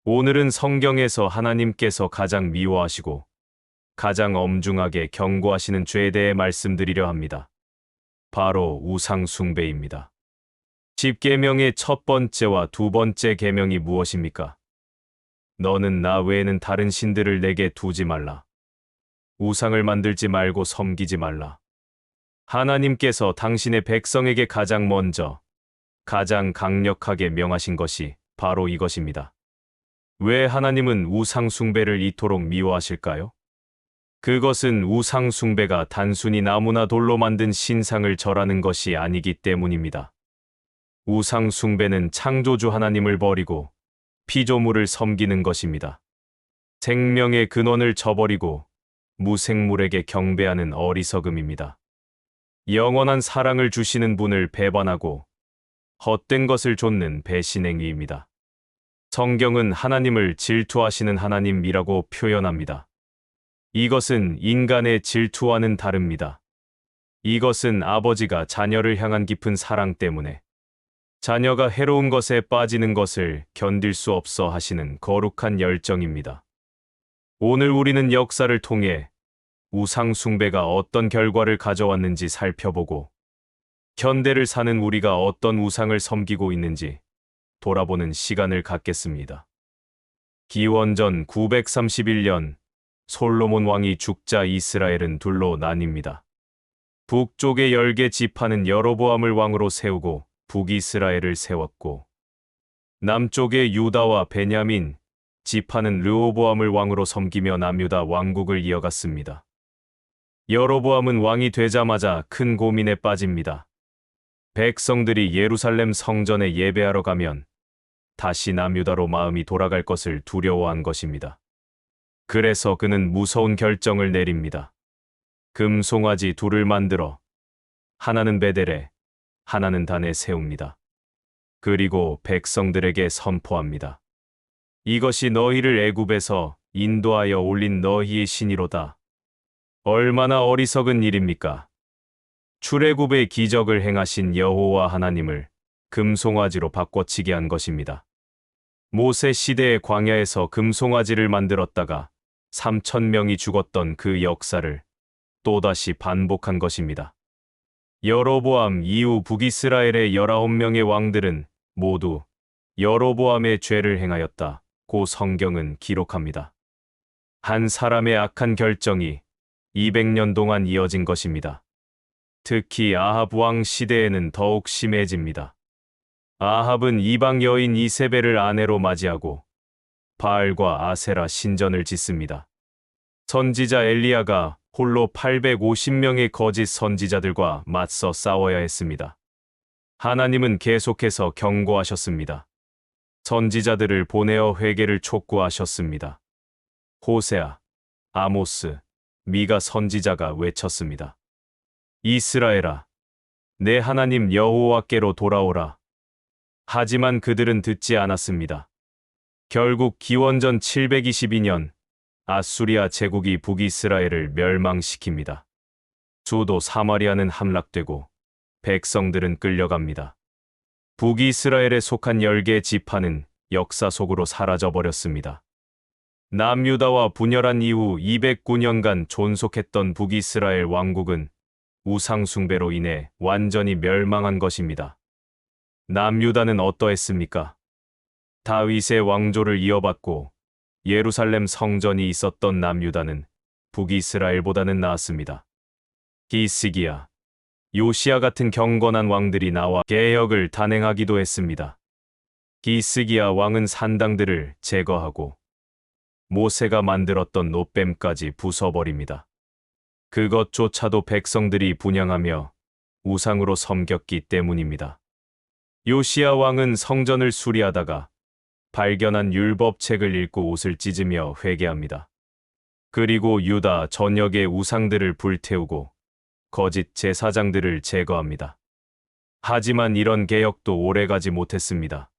오늘은 성경에서 하나님께서 가장 미워하시고 가장 엄중하게 경고하시는 죄에 대해 말씀드리려 합니다. 바로 우상 숭배입니다. 10계명의 첫 번째와 두 번째 계명이 무엇입니까? 너는 나 외에는 다른 신들을 내게 두지 말라. 우상을 만들지 말고 섬기지 말라. 하나님께서 당신의 백성에게 가장 먼저, 가장 강력하게 명하신 것이 바로 이것입니다. 왜 하나님은 우상 숭배를 이토록 미워하실까요? 그것은 우상 숭배가 단순히 나무나 돌로 만든 신상을 절하는 것이 아니기 때문입니다. 우상 숭배는 창조주 하나님을 버리고 피조물을 섬기는 것입니다. 생명의 근원을 저버리고 무생물에게 경배하는 어리석음입니다. 영원한 사랑을 주시는 분을 배반하고 헛된 것을 좇는 배신 행위입니다. 성경은 하나님을 질투하시는 하나님이라고 표현합니다. 이것은 인간의 질투와는 다릅니다. 이것은 아버지가 자녀를 향한 깊은 사랑 때문에 자녀가 해로운 것에 빠지는 것을 견딜 수 없어 하시는 거룩한 열정입니다. 오늘 우리는 역사를 통해 우상 숭배가 어떤 결과를 가져왔는지 살펴보고 현대를 사는 우리가 어떤 우상을 섬기고 있는지 돌아보는 시간을 갖겠습니다. 기원전 931년 솔로몬 왕이 죽자 이스라엘은 둘로 나뉩니다. 북쪽의 10개 지파는 여로보암을 왕으로 세우고 북이스라엘을 세웠고 남쪽의 유다와 베냐민 지파는 르호보암을 왕으로 섬기며 남유다 왕국을 이어갔습니다. 여로보암은 왕이 되자마자 큰 고민에 빠집니다. 백성들이 예루살렘 성전에 예배하러 가면 다시 남유다로 마음이 돌아갈 것을 두려워한 것입니다. 그래서 그는 무서운 결정을 내립니다. 금송아지 둘을 만들어 하나는 베델에 하나는 단에 세웁니다. 그리고 백성들에게 선포합니다. 이것이 너희를 애굽에서 인도하여 올린 너희의 신이로다. 얼마나 어리석은 일입니까? 출애굽의 기적을 행하신 여호와 하나님을 금송아지로 바꿔치기 한 것입니다. 모세 시대의 광야에서 금송아지를 만들었다가 3,000명이 죽었던 그 역사를 또다시 반복한 것입니다. 여로보암 이후 북이스라엘의 19명의 왕들은 모두 여로보암의 죄를 행하였다고 성경은 기록합니다. 한 사람의 악한 결정이 200년 동안 이어진 것입니다. 특히 아합 왕 시대에는 더욱 심해집니다. 아합은 이방 여인 이세벨을 아내로 맞이하고 바알과 아세라 신전을 짓습니다. 선지자 엘리야가 홀로 850명의 거짓 선지자들과 맞서 싸워야 했습니다. 하나님은 계속해서 경고하셨습니다. 선지자들을 보내어 회개를 촉구하셨습니다. 호세아, 아모스, 미가 선지자가 외쳤습니다. 이스라엘아, 내 하나님 여호와께로 돌아오라. 하지만 그들은 듣지 않았습니다. 결국 기원전 722년 아수리아 제국이 북이스라엘을 멸망시킵니다. 수도 사마리아는 함락되고 백성들은 끌려갑니다. 북이스라엘에 속한 10개 지파는 역사 속으로 사라져버렸습니다. 남유다와 분열한 이후 209년간 존속했던 북이스라엘 왕국은 우상 숭배로 인해 완전히 멸망한 것입니다. 남유다는 어떠했습니까? 다윗의 왕조를 이어받고 예루살렘 성전이 있었던 남유다는 북이스라엘보다는 나았습니다. 히스기야, 요시야 같은 경건한 왕들이 나와 개혁을 단행하기도 했습니다. 히스기야 왕은 산당들을 제거하고 모세가 만들었던 놋뱀까지 부숴버립니다. 그것조차도 백성들이 분향하며 우상으로 섬겼기 때문입니다. 요시야 왕은 성전을 수리하다가 발견한 율법책을 읽고 옷을 찢으며 회개합니다. 그리고 유다 전역의 우상들을 불태우고 거짓 제사장들을 제거합니다. 하지만 이런 개혁도 오래가지 못했습니다.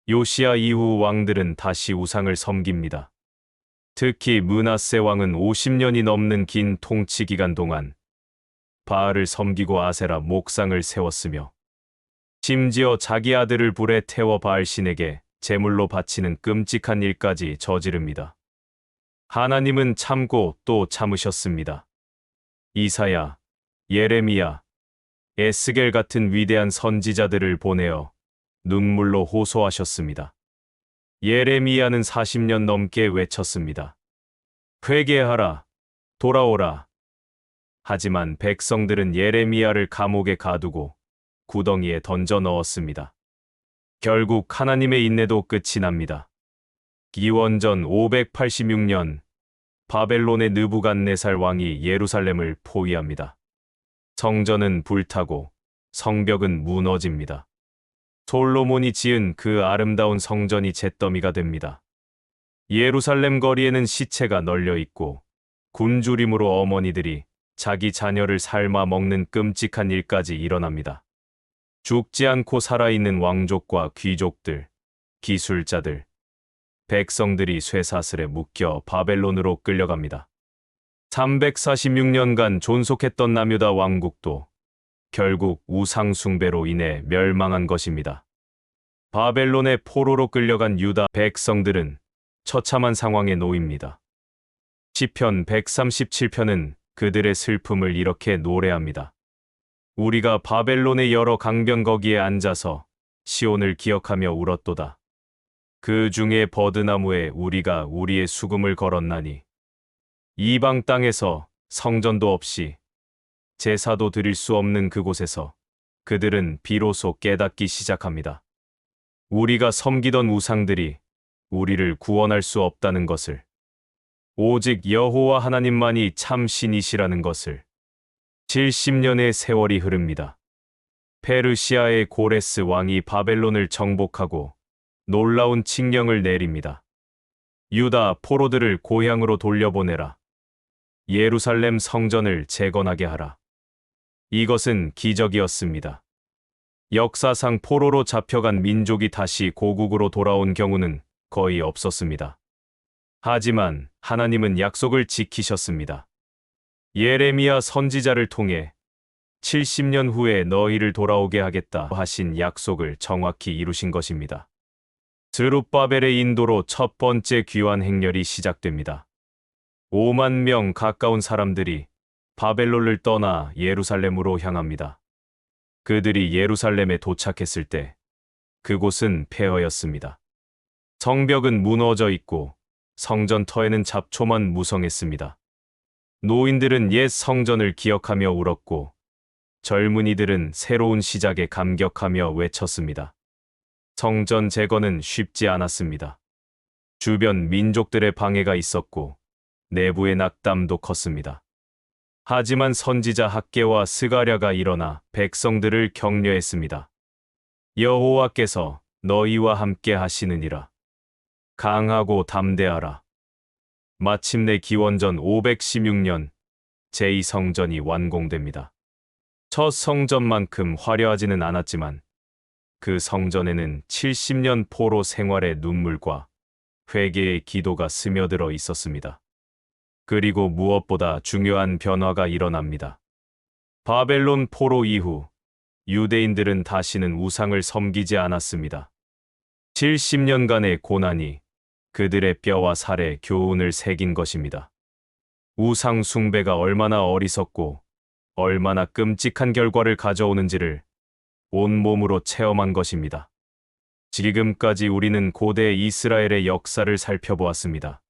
요시야 이후 왕들은 다시 우상을 섬깁니다. 특히 므낫세 왕은 50년이 넘는 긴 통치 기간 동안 바알을 섬기고 아세라 목상을 세웠으며 심지어 자기 아들을 불에 태워 바알 신에게 제물로 바치는 끔찍한 일까지 저지릅니다. 하나님은 참고 또 참으셨습니다. 이사야, 예레미야, 에스겔 같은 위대한 선지자들을 보내어 눈물로 호소하셨습니다. 예레미야는 40년 넘게 외쳤습니다. 회개하라, 돌아오라. 하지만 백성들은 예레미야를 감옥에 가두고 구덩이에 던져 넣었습니다. 결국 하나님의 인내도 끝이 납니다. 기원전 586년 바벨론의 느부갓네살 왕이 예루살렘을 포위합니다. 성전은 불타고 성벽은 무너집니다. 솔로몬이 지은 그 아름다운 성전이 잿더미가 됩니다. 예루살렘 거리에는 시체가 널려 있고 굶주림으로 어머니들이 자기 자녀를 삶아 먹는 끔찍한 일까지 일어납니다. 죽지 않고 살아있는 왕족과 귀족들, 기술자들, 백성들이 쇠사슬에 묶여 바벨론으로 끌려갑니다. 346년간 존속했던 남유다 왕국도 결국 우상 숭배로 인해 멸망한 것입니다. 바벨론의 포로로 끌려간 유다 백성들은 처참한 상황에 놓입니다. 시편 137편은 그들의 슬픔을 이렇게 노래합니다. 우리가 바벨론의 여러 강변 거기에 앉아서 시온을 기억하며 울었도다. 그 중에 버드나무에 우리가 우리의 수금을 걸었나니 이방 땅에서 성전도 없이 제사도 드릴 수 없는 그곳에서 그들은 비로소 깨닫기 시작합니다. 우리가 섬기던 우상들이 우리를 구원할 수 없다는 것을, 오직 여호와 하나님만이 참 신이시라는 것을. 70년의 세월이 흐릅니다. 페르시아의 고레스 왕이 바벨론을 정복하고 놀라운 칙령을 내립니다. 유다 포로들을 고향으로 돌려보내라. 예루살렘 성전을 재건하게 하라. 이것은 기적이었습니다. 역사상 포로로 잡혀간 민족이 다시 고국으로 돌아온 경우는 거의 없었습니다. 하지만 하나님은 약속을 지키셨습니다. 예레미야 선지자를 통해 70년 후에 너희를 돌아오게 하겠다 하신 약속을 정확히 이루신 것입니다. 스룹바벨의 인도로 첫 번째 귀환 행렬이 시작됩니다. 5만 명 가까운 사람들이 바벨론을 떠나 예루살렘으로 향합니다. 그들이 예루살렘에 도착했을 때 그곳은 폐허였습니다. 성벽은 무너져 있고 성전터에는 잡초만 무성했습니다. 노인들은 옛 성전을 기억하며 울었고 젊은이들은 새로운 시작에 감격하며 외쳤습니다. 성전 재건은 쉽지 않았습니다. 주변 민족들의 방해가 있었고 내부의 낙담도 컸습니다. 하지만 선지자 학개와 스가랴가 일어나 백성들을 격려했습니다. 여호와께서 너희와 함께 하시느니라. 강하고 담대하라. 마침내 기원전 516년 제2성전이 완공됩니다. 첫 성전만큼 화려하지는 않았지만 그 성전에는 70년 포로 생활의 눈물과 회개의 기도가 스며들어 있었습니다. 그리고 무엇보다 중요한 변화가 일어납니다. 바벨론 포로 이후 유대인들은 다시는 우상을 섬기지 않았습니다. 70년간의 고난이 그들의 뼈와 살에 교훈을 새긴 것입니다. 우상 숭배가 얼마나 어리석고 얼마나 끔찍한 결과를 가져오는지를 온몸으로 체험한 것입니다. 지금까지 우리는 고대 이스라엘의 역사를 살펴보았습니다.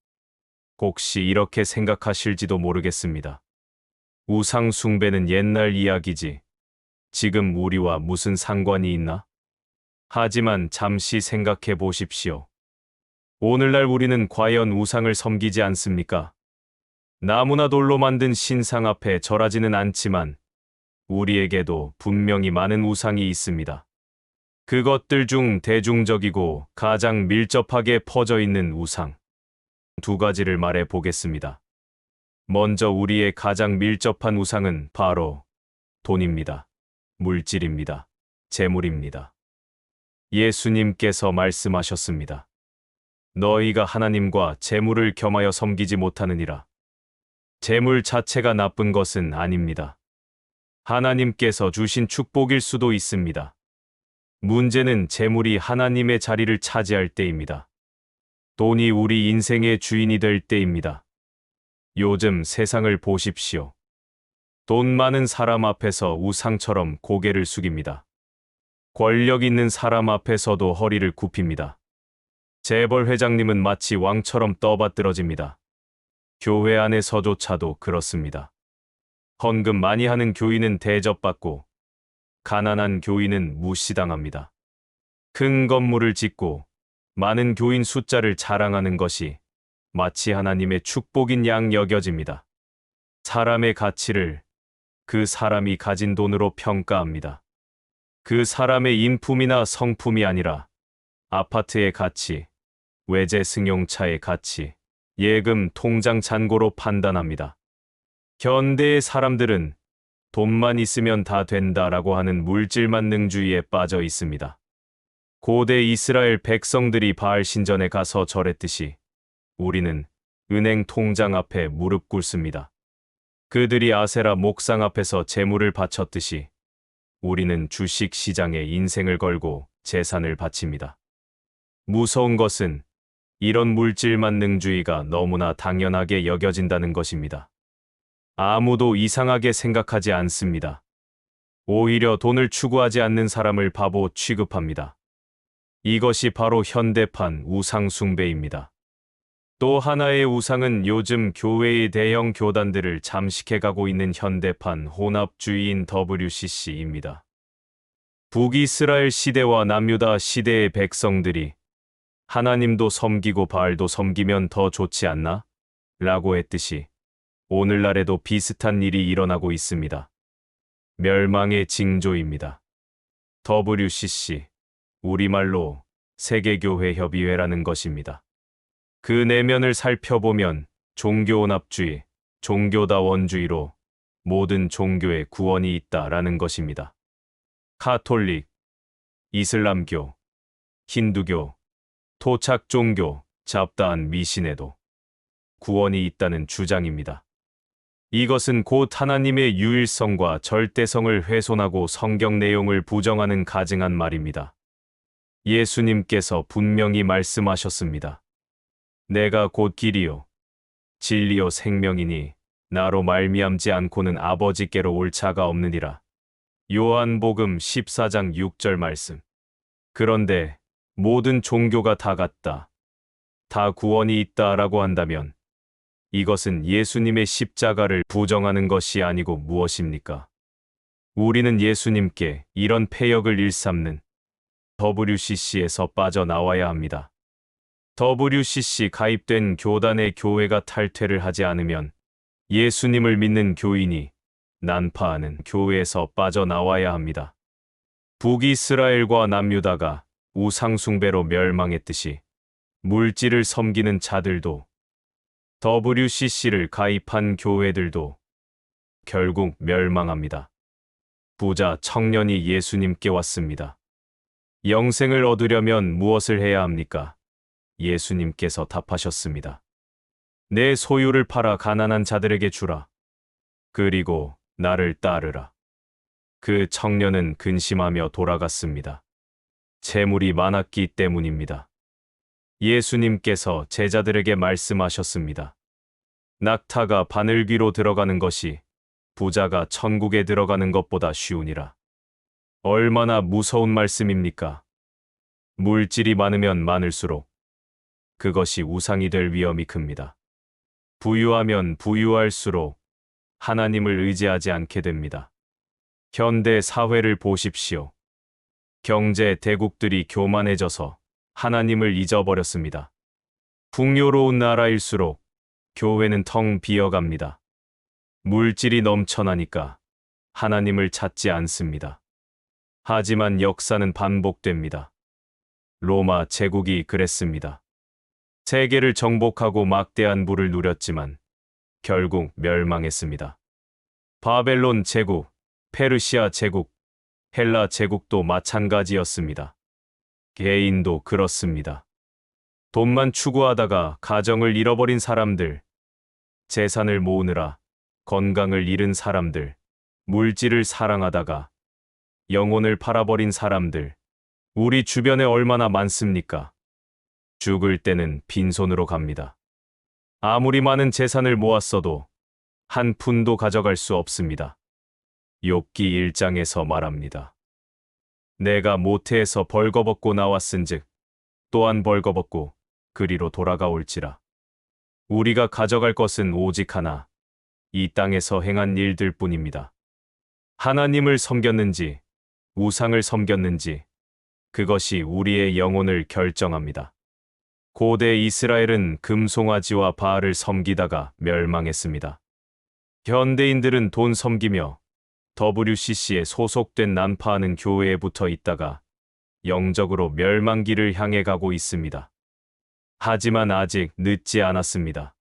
혹시 이렇게 생각하실지도 모르겠습니다. 우상 숭배는 옛날 이야기지 지금 우리와 무슨 상관이 있나? 하지만 잠시 생각해 보십시오. 오늘날 우리는 과연 우상을 섬기지 않습니까? 나무나 돌로 만든 신상 앞에 절하지는 않지만 우리에게도 분명히 많은 우상이 있습니다. 그것들 중 대중적이고 가장 밀접하게 퍼져 있는 우상. 두 가지를 말해 보겠습니다. 먼저 우리의 가장 밀접한 우상은 바로 돈입니다. 물질입니다. 재물입니다. 예수님께서 말씀하셨습니다. 너희가 하나님과 재물을 겸하여 섬기지 못하느니라. 재물 자체가 나쁜 것은 아닙니다. 하나님께서 주신 축복일 수도 있습니다. 문제는 재물이 하나님의 자리를 차지할 때입니다. 돈이 우리 인생의 주인이 될 때입니다. 요즘 세상을 보십시오. 돈 많은 사람 앞에서 우상처럼 고개를 숙입니다. 권력 있는 사람 앞에서도 허리를 굽힙니다. 재벌 회장님은 마치 왕처럼 떠받들어집니다. 교회 안에서조차도 그렇습니다. 헌금 많이 하는 교인은 대접받고 가난한 교인은 무시당합니다. 큰 건물을 짓고 많은 교인 숫자를 자랑하는 것이 마치 하나님의 축복인 양 여겨집니다. 사람의 가치를 그 사람이 가진 돈으로 평가합니다. 그 사람의 인품이나 성품이 아니라 아파트의 가치, 외제 승용차의 가치, 예금 통장 잔고로 판단합니다. 현대의 사람들은 돈만 있으면 다 된다라고 하는 물질만 능주의에 빠져 있습니다. 고대 이스라엘 백성들이 바알 신전에 가서 절했듯이 우리는 은행 통장 앞에 무릎 꿇습니다. 그들이 아세라 목상 앞에서 제물을 바쳤듯이 우리는 주식 시장에 인생을 걸고 재산을 바칩니다. 무서운 것은 이런 물질만 능주의가 너무나 당연하게 여겨진다는 것입니다. 아무도 이상하게 생각하지 않습니다. 오히려 돈을 추구하지 않는 사람을 바보 취급합니다. 이것이 바로 현대판 우상 숭배입니다. 또 하나의 우상은 요즘 교회의 대형 교단들을 잠식해가고 있는 현대판 혼합주의인 WCC입니다. 북이스라엘 시대와 남유다 시대의 백성들이 하나님도 섬기고 바알도 섬기면 더 좋지 않나? 라고 했듯이 오늘날에도 비슷한 일이 일어나고 있습니다. 멸망의 징조입니다. WCC, 우리말로 세계교회협의회라는 것입니다. 그 내면을 살펴보면 종교혼합주의, 종교다원주의로 모든 종교에 구원이 있다라는 것입니다. 카톨릭, 이슬람교, 힌두교, 토착종교, 잡다한 미신에도 구원이 있다는 주장입니다. 이것은 곧 하나님의 유일성과 절대성을 훼손하고 성경 내용을 부정하는 가증한 말입니다. 예수님께서 분명히 말씀하셨습니다. 내가 곧 길이요 진리요 생명이니 나로 말미암지 않고는 아버지께로 올 자가 없느니라. 요한복음 14장 6절 말씀. 그런데 모든 종교가 다 같다, 다 구원이 있다라고 한다면 이것은 예수님의 십자가를 부정하는 것이 아니고 무엇입니까? 우리는 예수님께 이런 패역을 일삼는 WCC에서 빠져나와야 합니다. WCC 가입된 교단의 교회가 탈퇴를 하지 않으면 예수님을 믿는 교인이 난파하는 교회에서 빠져나와야 합니다. 북이스라엘과 남유다가 우상숭배로 멸망했듯이 물질을 섬기는 자들도 WCC를 가입한 교회들도 결국 멸망합니다. 부자 청년이 예수님께 왔습니다. 영생을 얻으려면 무엇을 해야 합니까? 예수님께서 답하셨습니다. 내 소유를 팔아 가난한 자들에게 주라. 그리고 나를 따르라. 그 청년은 근심하며 돌아갔습니다. 재물이 많았기 때문입니다. 예수님께서 제자들에게 말씀하셨습니다. 낙타가 바늘귀로 들어가는 것이 부자가 천국에 들어가는 것보다 쉬우니라. 얼마나 무서운 말씀입니까? 물질이 많으면 많을수록 그것이 우상이 될 위험이 큽니다. 부유하면 부유할수록 하나님을 의지하지 않게 됩니다. 현대 사회를 보십시오. 경제 대국들이 교만해져서 하나님을 잊어버렸습니다. 풍요로운 나라일수록 교회는 텅 비어갑니다. 물질이 넘쳐나니까 하나님을 찾지 않습니다. 하지만 역사는 반복됩니다. 로마 제국이 그랬습니다. 세계를 정복하고 막대한 부를 누렸지만 결국 멸망했습니다. 바벨론 제국, 페르시아 제국, 헬라 제국도 마찬가지였습니다. 개인도 그렇습니다. 돈만 추구하다가 가정을 잃어버린 사람들, 재산을 모으느라 건강을 잃은 사람들, 물질을 사랑하다가 영혼을 팔아버린 사람들, 우리 주변에 얼마나 많습니까? 죽을 때는 빈손으로 갑니다. 아무리 많은 재산을 모았어도 한 푼도 가져갈 수 없습니다. 욥기 1장에서 말합니다. 내가 모태에서 벌거벗고 나왔은즉 또한 벌거벗고 그리로 돌아가올지라. 우리가 가져갈 것은 오직 하나, 이 땅에서 행한 일들 뿐입니다. 하나님을 섬겼는지 우상을 섬겼는지 그것이 우리의 영혼을 결정합니다. 고대 이스라엘은 금송아지와 바알을 섬기다가 멸망했습니다. 현대인들은 돈 섬기며 WCC에 소속된 난파하는 교회에 붙어 있다가 영적으로 멸망기를 향해 가고 있습니다. 하지만 아직 늦지 않았습니다.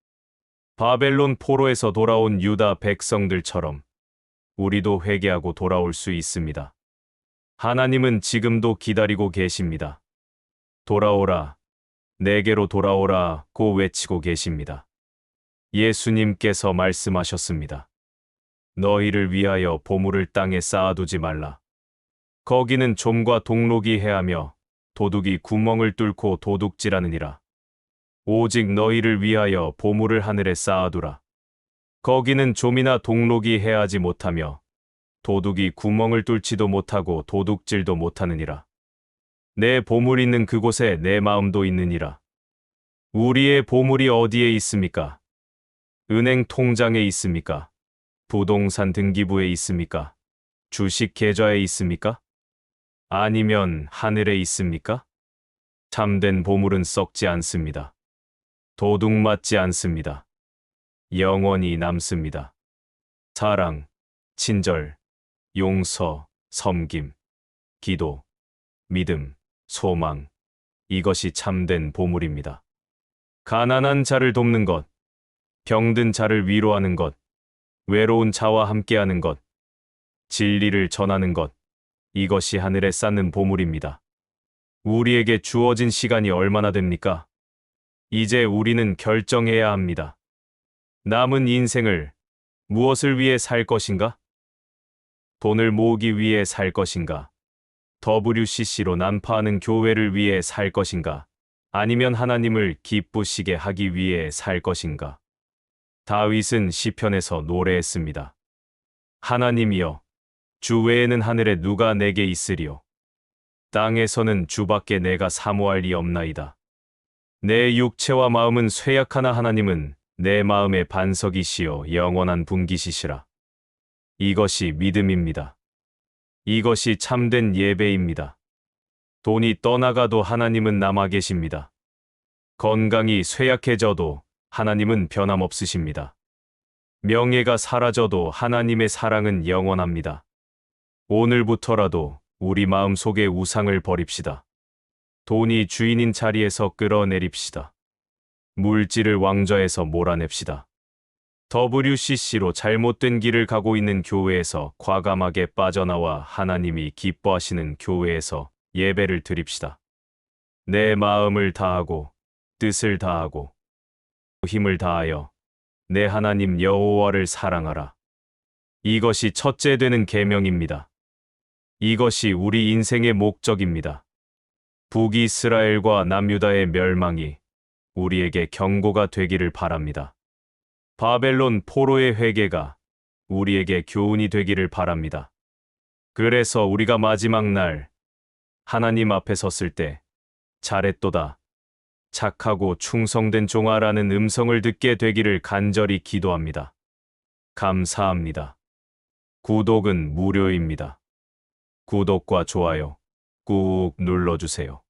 바벨론 포로에서 돌아온 유다 백성들처럼 우리도 회개하고 돌아올 수 있습니다. 하나님은 지금도 기다리고 계십니다. 돌아오라, 내게로 돌아오라고 외치고 계십니다. 예수님께서 말씀하셨습니다. 너희를 위하여 보물을 땅에 쌓아두지 말라. 거기는 좀과 동록이 해하며 도둑이 구멍을 뚫고 도둑질하느니라. 오직 너희를 위하여 보물을 하늘에 쌓아두라. 거기는 좀이나 동록이 해하지 못하며 도둑이 구멍을 뚫지도 못하고 도둑질도 못하느니라. 내 보물 있는 그곳에 내 마음도 있느니라. 우리의 보물이 어디에 있습니까? 은행 통장에 있습니까? 부동산 등기부에 있습니까? 주식 계좌에 있습니까? 아니면 하늘에 있습니까? 참된 보물은 썩지 않습니다. 도둑 맞지 않습니다. 영원히 남습니다. 사랑, 친절, 용서, 섬김, 기도, 믿음, 소망, 이것이 참된 보물입니다. 가난한 자를 돕는 것, 병든 자를 위로하는 것, 외로운 자와 함께하는 것, 진리를 전하는 것, 이것이 하늘에 쌓는 보물입니다. 우리에게 주어진 시간이 얼마나 됩니까? 이제 우리는 결정해야 합니다. 남은 인생을 무엇을 위해 살 것인가? 돈을 모으기 위해 살 것인가? WCC로 난파하는 교회를 위해 살 것인가? 아니면 하나님을 기쁘시게 하기 위해 살 것인가? 다윗은 시편에서 노래했습니다. 하나님이여, 주 외에는 하늘에 누가 내게 있으리요? 땅에서는 주밖에 내가 사모할 리 없나이다. 내 육체와 마음은 쇠약하나 하나님은 내 마음의 반석이시요 영원한 분기시시라. 이것이 믿음입니다. 이것이 참된 예배입니다. 돈이 떠나가도 하나님은 남아 계십니다. 건강이 쇠약해져도 하나님은 변함없으십니다. 명예가 사라져도 하나님의 사랑은 영원합니다. 오늘부터라도 우리 마음속의 우상을 버립시다. 돈이 주인인 자리에서 끌어내립시다. 물질을 왕좌에서 몰아냅시다. WCC로 잘못된 길을 가고 있는 교회에서 과감하게 빠져나와 하나님이 기뻐하시는 교회에서 예배를 드립시다. 내 마음을 다하고 뜻을 다하고 힘을 다하여 내 하나님 여호와를 사랑하라. 이것이 첫째 되는 계명입니다. 이것이 우리 인생의 목적입니다. 북이스라엘과 남유다의 멸망이 우리에게 경고가 되기를 바랍니다. 바벨론 포로의 회개가 우리에게 교훈이 되기를 바랍니다. 그래서 우리가 마지막 날 하나님 앞에 섰을 때 잘했도다, 착하고 충성된 종아라는 음성을 듣게 되기를 간절히 기도합니다. 감사합니다. 구독은 무료입니다. 구독과 좋아요 꾹 눌러주세요.